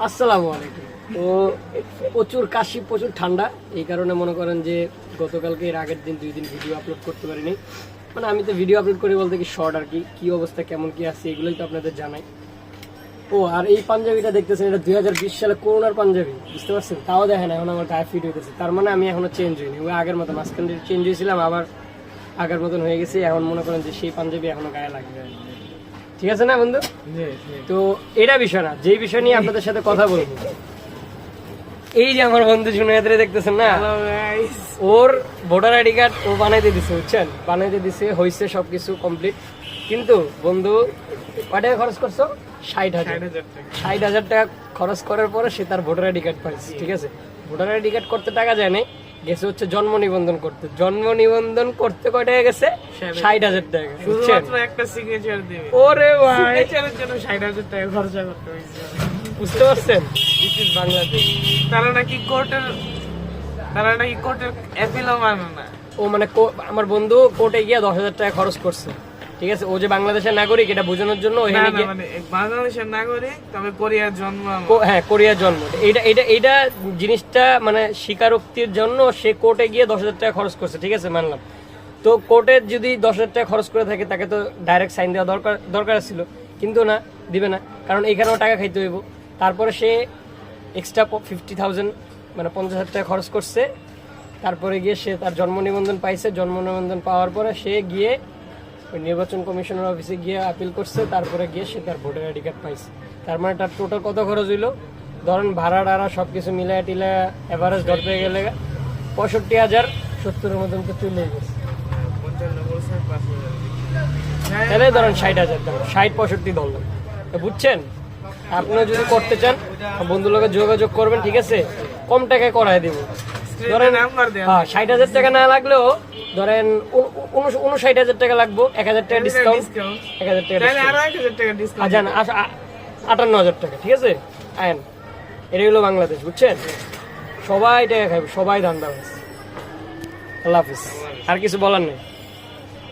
আসসালামু আলাইকুম। তো প্রচুর কাশি, প্রচুর ঠান্ডা, এই কারণে মনে করেন যে গতকালকে এর আগের দিন 2 দিন ভিডিও আপলোড করতে পারিনি। মানে আমি তো ভিডিও আপলোড করি বলতে কি শর্ট আর কি অবস্থা কেমন কি আছে এগুলোই তো আপনাদের জানাই। ও আর এই পাঞ্জাবিটা দেখতেছেন, এটা 2020 সালে করোনার পাঞ্জাবি, বুঝতে পারছেন? তাও দেখেন এখন আমার গায়ে ফিট হইতেছে, তার মানে আমি এখনো চেঞ্জ হইনি। ওই আগের মতো মাঝখানে চেঞ্জ হয়েছিলাম, আবার আগের মতন হয়ে গেছি। এখন মনে করেন যে সেই পাঞ্জাবি এখনো গায়ে লাগবে, ঠিক আছে না বন্ধু? তো এটা বিষয় না, যেই বিষয় নিয়ে আপনাদের সাথে কথা বলবো, এই যে আমার বন্ধু জুনায়েদরে দেখতেছেন না, ওর ভোটার আইডি কার্ড ও বানাইতে দিছে, বুঝছেন? বানাইতে দিছে, হয়েছে সবকিছু কমপ্লিট। কিন্তু বন্ধু কয় টাকা খরচ করছো? 60,000 টাকা খরচ করার পরে সে তার ভোটার আইডি কার্ড পাইছে, ঠিক আছে? ভোটার আইডি কার্ড করতে টাকা যায় নাই, গেছে হচ্ছে জন্ম নিবন্ধন করতে। জন্ম নিবন্ধন করতে কয় টাকা গেছে? 60,000 টাকা। শুধুমাত্র একটা সিগনেচার দিবে। ওরে ভাই, সিগনেচারের জন্য 60,000 টাকা খরচা করতে হয়েছে। বুঝতে পারছেন? This is Bangladesh. তারা নাকি কোর্টের অ্যাপিলও মানে না। ও মানে আমার বন্ধু কোর্টে গিয়ে 10,000 টাকা খরচ করছে, ঠিক আছে? ও যে বাংলাদেশের নাগরিক এটা বোঝানোর জন্য ওখানে গিয়ে, মানে বাংলাদেশের নাগরিক তবে কোরিয়ার জন্ম। হ্যাঁ, কোরিয়ার জন্ম। এইটা জিনিসটা মানে স্বীকারোক্তির জন্য সে কোর্টে গিয়ে 10,000 টাকা খরচ করছে, ঠিক আছে? মানলাম। তো কোর্টে যদি 10,000 টাকা খরচ করে থাকে, তাকে তো ডাইরেক্ট সাইন দেওয়া দরকার ছিল, কিন্তু না, দিবে না, কারণ এখানেও টাকা খাইতে হইব। তারপরে সে এক্সট্রা 50,000 মানে 50,000 টাকা খরচ করছে। তারপরে গিয়ে সে তার জন্ম নিবন্ধন পাইছে। জন্ম নিবন্ধন পাওয়ার পরে সে গিয়ে ওই নির্বাচন কমিশনের অফিসে গিয়ে আপিল করছে। তারপরে গিয়ে সে তার ভোটার আইডি কার্ড পাইছে। তার মানে তার টোটাল কত খরচ হইলো? ধরেন ভাড়া টাড়া সব কিছু মিলায় টিলা এভারেজ ধর পেয়ে গেলে 65,070 মতন তো চলে গেছে। তাহলে ধরেন 60,000 টাকা, 60-65 ধরলাম। বুঝছেন? আপনিও যদি করতে চান বন্ধুর লোকের যোগাযোগ করবেন, ঠিক আছে? কম টাকায় করায় দিব। ধরেন হ্যাঁ, 60,000 টাকা না লাগলেও ধরেন 59,000 টাকা লাগবো, 1,000 টাকা ডিসকাউন্ট, 1,000 টাকা আজান 58,000 টাকা, ঠিক আছে? আইন, এটা হলো বাংলাদেশ, বুঝছেন? সবাই টাকা খাইবে, সবাই ধান্দা। আল্লাহ হাফিজ। আর কিছু বলার নেই।